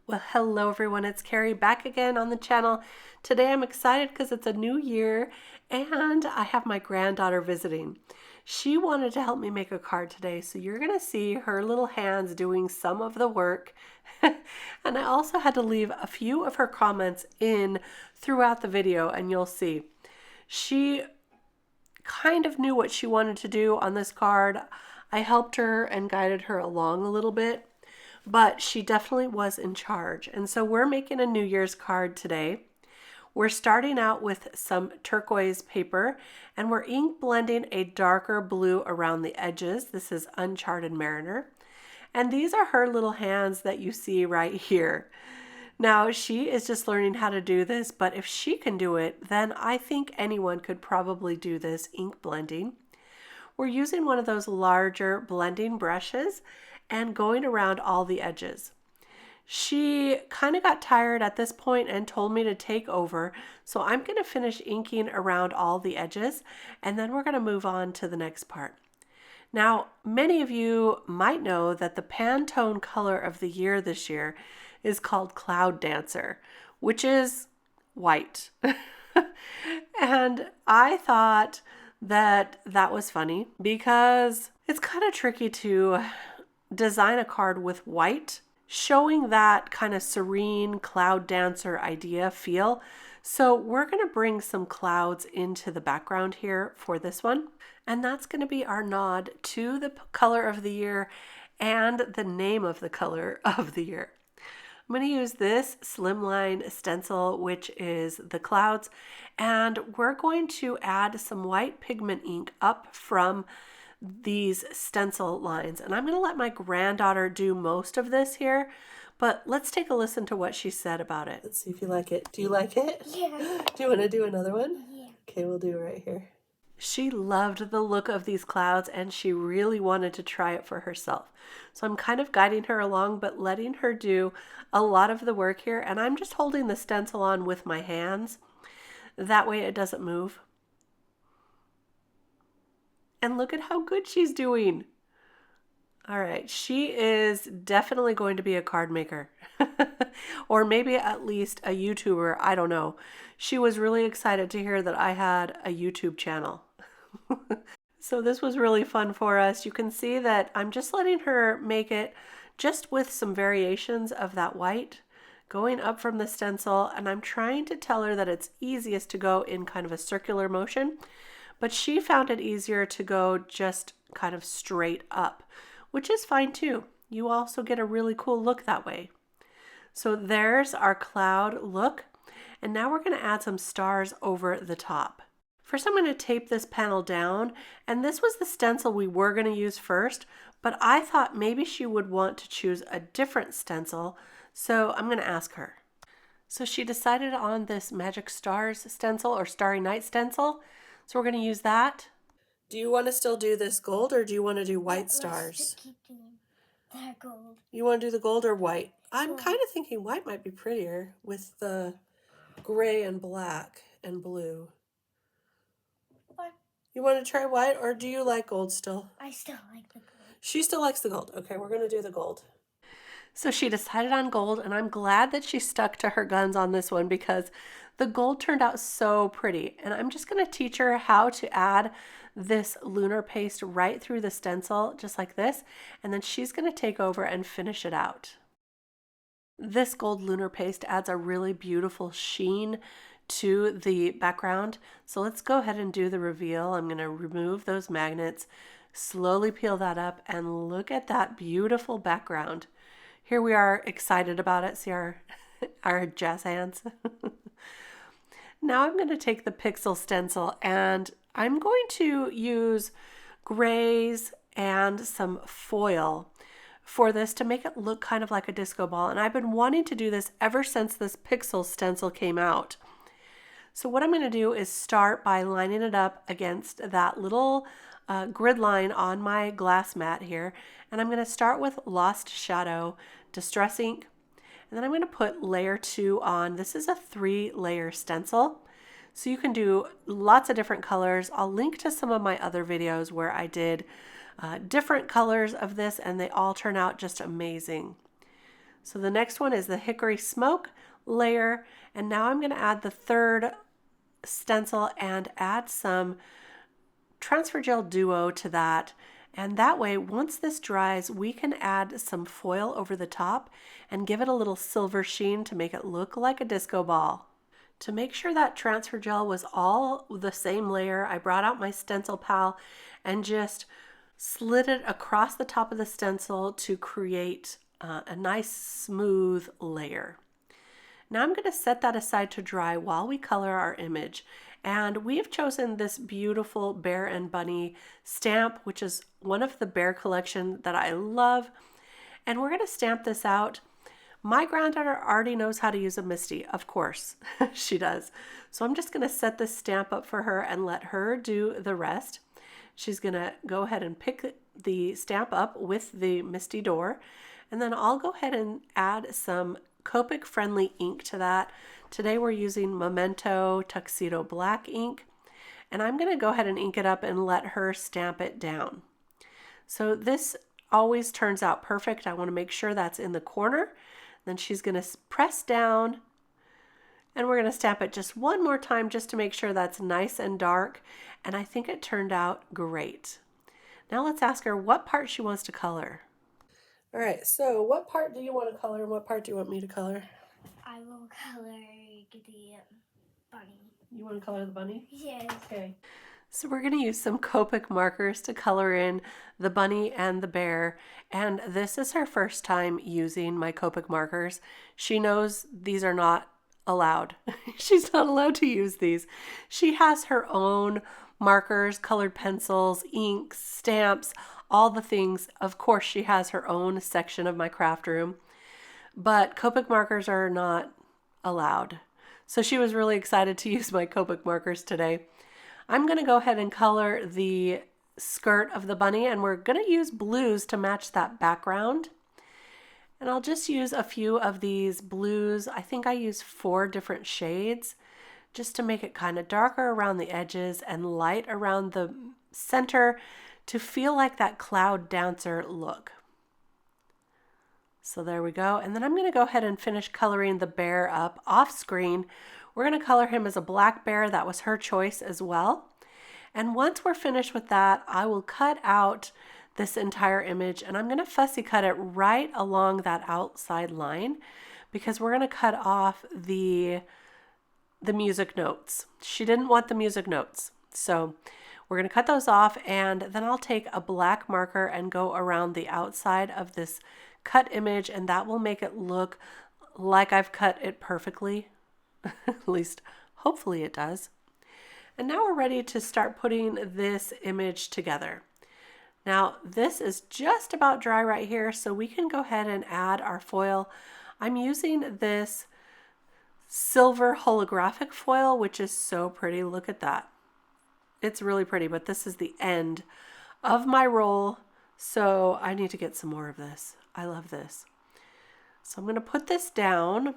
Well, hello everyone, it's Kari back again on the channel. Today I'm excited because it's a new year and I have my granddaughter visiting. She wanted to help me make a card today, so you're going to see her little hands doing some of the work. And I also had to leave a few of her comments in throughout the video, and you'll see. She kind of knew what she wanted to do on this card. I helped her and guided her along a little bit, but she definitely was in charge. And so we're making a New Year's card today. We're starting out with some turquoise paper and we're ink blending a darker blue around the edges. This is Uncharted Mariner. And these are her little hands that you see right here. Now, she is just learning how to do this, but if she can do it, then I think anyone could probably do this ink blending. We're using one of those larger blending brushes and going around all the edges. She kind of got tired at this point and told me to take over, so I'm going to finish inking around all the edges and then we're going to move on to the next part. Now, many of you might know that the Pantone color of the year this year is called Cloud Dancer, which is white. And I thought that was funny because it's kind of tricky to design a card with white, showing that kind of serene cloud dancer idea feel. So we're going to bring some clouds into the background here for this one. And that's going to be our nod to the color of the year and the name of the color of the year. I'm going to use this slimline stencil, which is the clouds, and we're going to add some white pigment ink up from these stencil lines. And I'm going to let my granddaughter do most of this here, but let's take a listen to what she said about it. Let's see if you like it. Do you like it? Yeah. Do you want to do another one? Yeah. Okay, we'll do it right here. She loved the look of these clouds and she really wanted to try it for herself. So I'm kind of guiding her along, but letting her do a lot of the work here. And I'm just holding the stencil on with my hands. That way it doesn't move. And look at how good she's doing. All right, she is definitely going to be a card maker. Or maybe at least a YouTuber, I don't know. She was really excited to hear that I had a YouTube channel. So this was really fun for us. You can see that I'm just letting her make it just with some variations of that white going up from the stencil, and I'm trying to tell her that it's easiest to go in kind of a circular motion. But she found it easier to go just kind of straight up, which is fine too. You also get a really cool look that way. So there's our cloud look. And now we're going to add some stars over the top. First, I'm going to tape this panel down. And this was the stencil we were going to use first, but I thought maybe she would want to choose a different stencil. So I'm going to ask her. So she decided on this Magic Stars stencil or Starry Night stencil. So we're going to use that. Do you want to still do this gold or do you want to do white stars? Keep doing that gold. You want to do the gold or white? I'm kind of thinking white might be prettier with the gray and black and blue. What? You want to try white or do you like gold still? I still like the gold. She still likes the gold. Okay, we're going to do the gold. So she decided on gold, and I'm glad that she stuck to her guns on this one because the gold turned out so pretty. And I'm just going to teach her how to add this lunar paste right through the stencil, just like this. And then she's going to take over and finish it out. This gold lunar paste adds a really beautiful sheen to the background. So let's go ahead and do the reveal. I'm going to remove those magnets, slowly peel that up, and look at that beautiful background. Here we are excited about it. See our jazz hands. Now I'm going to take the pixel stencil and I'm going to use grays and some foil for this to make it look kind of like a disco ball. And I've been wanting to do this ever since this pixel stencil came out. So what I'm going to do is start by lining it up against that little grid line on my glass mat here. And I'm going to start with Lost Shadow Distress ink. And then I'm going to put layer 2 on. This is a 3-layer stencil. So you can do lots of different colors. I'll link to some of my other videos where I did different colors of this and they all turn out just amazing. So the next one is the hickory smoke layer, and now I'm going to add the third stencil and add some transfer gel duo to that. And that way, once this dries, we can add some foil over the top and give it a little silver sheen to make it look like a disco ball. To make sure that transfer gel was all the same layer, I brought out my stencil pal and just slid it across the top of the stencil to create a nice smooth layer. Now I'm going to set that aside to dry while we color our image. And we've chosen this beautiful bear and bunny stamp, which is one of the bear collection that I love. And we're going to stamp this out. My granddaughter already knows how to use a MISTI, of course, she does. So I'm just going to set this stamp up for her and let her do the rest. She's going to go ahead and pick the stamp up with the MISTI door. And then I'll go ahead and add some Copic friendly ink to that. Today we're using Memento Tuxedo Black ink. And I'm going to go ahead and ink it up and let her stamp it down. So this always turns out perfect. I want to make sure that's in the corner. Then she's going to press down and we're going to stamp it just one more time just to make sure that's nice and dark. And I think it turned out great. Now let's ask her what part she wants to color. All right, so what part do you want to color and what part do you want me to color? I will color the bunny. You want to color the bunny? Yes. Okay. So we're going to use some Copic markers to color in the bunny and the bear. And this is her first time using my Copic markers. She knows these are not allowed. She's not allowed to use these. She has her own markers, colored pencils, inks, stamps, all the things. Of course, she has her own section of my craft room. But Copic markers are not allowed. So she was really excited to use my Copic markers today. I'm going to go ahead and color the skirt of the bunny, and we're going to use blues to match that background. And I'll just use a few of these blues. I think I use 4 different shades just to make it kind of darker around the edges and light around the center to feel like that cloud dancer look. So there we go. And then I'm going to go ahead and finish coloring the bear up off screen. We're going to color him as a black bear. That was her choice as well. And once we're finished with that, I will cut out this entire image and I'm going to fussy cut it right along that outside line because we're going to cut off the music notes. She didn't want the music notes. So we're going to cut those off, and then I'll take a black marker and go around the outside of this cut image, and that will make it look like I've cut it perfectly. At least hopefully it does. And now we're ready to start putting this image together. Now this is just about dry right here, so we can go ahead and add our foil. I'm using this silver holographic foil, which is so pretty. Look at that. It's really pretty, but this is the end of my roll, so I need to get some more of this. I love this. So I'm going to put this down,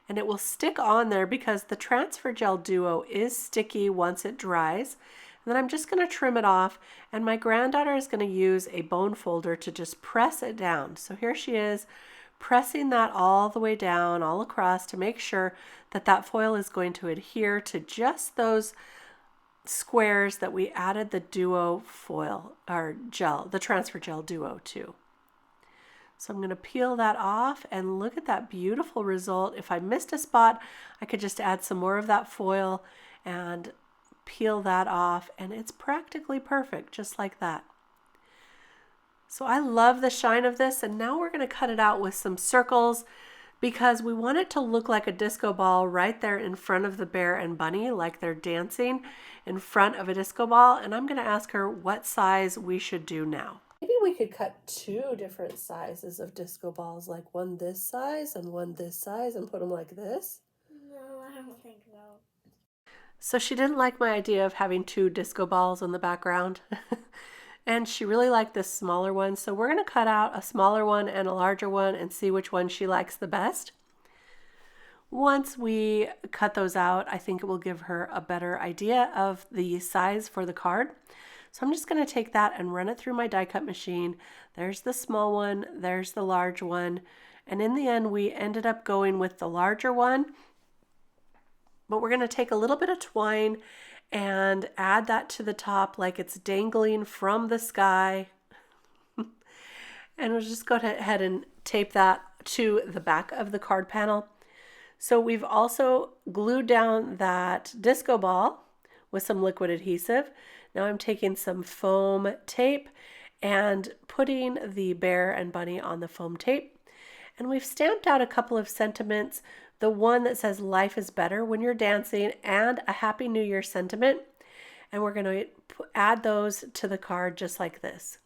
and it will stick on there because the transfer gel duo is sticky once it dries. And then I'm just going to trim it off, and my granddaughter is going to use a bone folder to just press it down. So here she is pressing that all the way down, all across, to make sure that that foil is going to adhere to just those squares that we added the duo foil or gel, the transfer gel duo to. So I'm going to peel that off and look at that beautiful result. If I missed a spot, I could just add some more of that foil and peel that off, and it's practically perfect, just like that. So I love the shine of this, and now we're going to cut it out with some circles because we want it to look like a disco ball right there in front of the bear and bunny, like they're dancing in front of a disco ball. And I'm going to ask her what size we should do now. Maybe we could cut 2 different sizes of disco balls, like one this size and one this size, and put them like this. No, I don't think so. So she didn't like my idea of having 2 disco balls in the background. And she really liked this smaller one. So we're going to cut out a smaller one and a larger one and see which one she likes the best. Once we cut those out, I think it will give her a better idea of the size for the card. So I'm just going to take that and run it through my die cut machine. There's the small one, there's the large one, And in the end, we ended up going with the larger one. But we're going to take a little bit of twine and add that to the top like it's dangling from the sky. And we'll just go ahead and tape that to the back of the card panel. So we've also glued down that disco ball with some liquid adhesive. Now I'm taking some foam tape and putting the bear and bunny on the foam tape. And we've stamped out a couple of sentiments, the one that says life is better when you're dancing and a happy new year sentiment. And we're going to add those to the card just like this.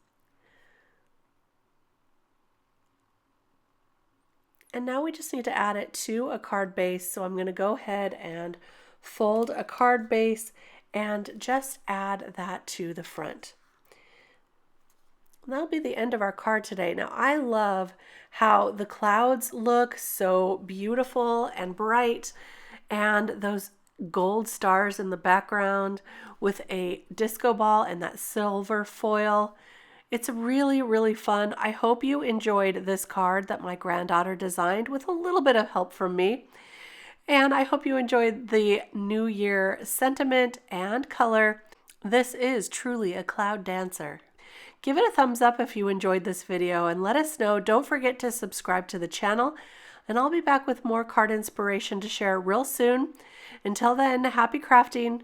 And now we just need to add it to a card base. So I'm going to go ahead and fold a card base and just add that to the front. And that'll be the end of our card today. Now I love how the clouds look so beautiful and bright, and those gold stars in the background with a disco ball and that silver foil. It's really, really fun. I hope you enjoyed this card that my granddaughter designed with a little bit of help from me. And I hope you enjoyed the New Year sentiment and color. This is truly a cloud dancer. Give it a thumbs up if you enjoyed this video and let us know. Don't forget to subscribe to the channel, and I'll be back with more card inspiration to share real soon. Until then, happy crafting.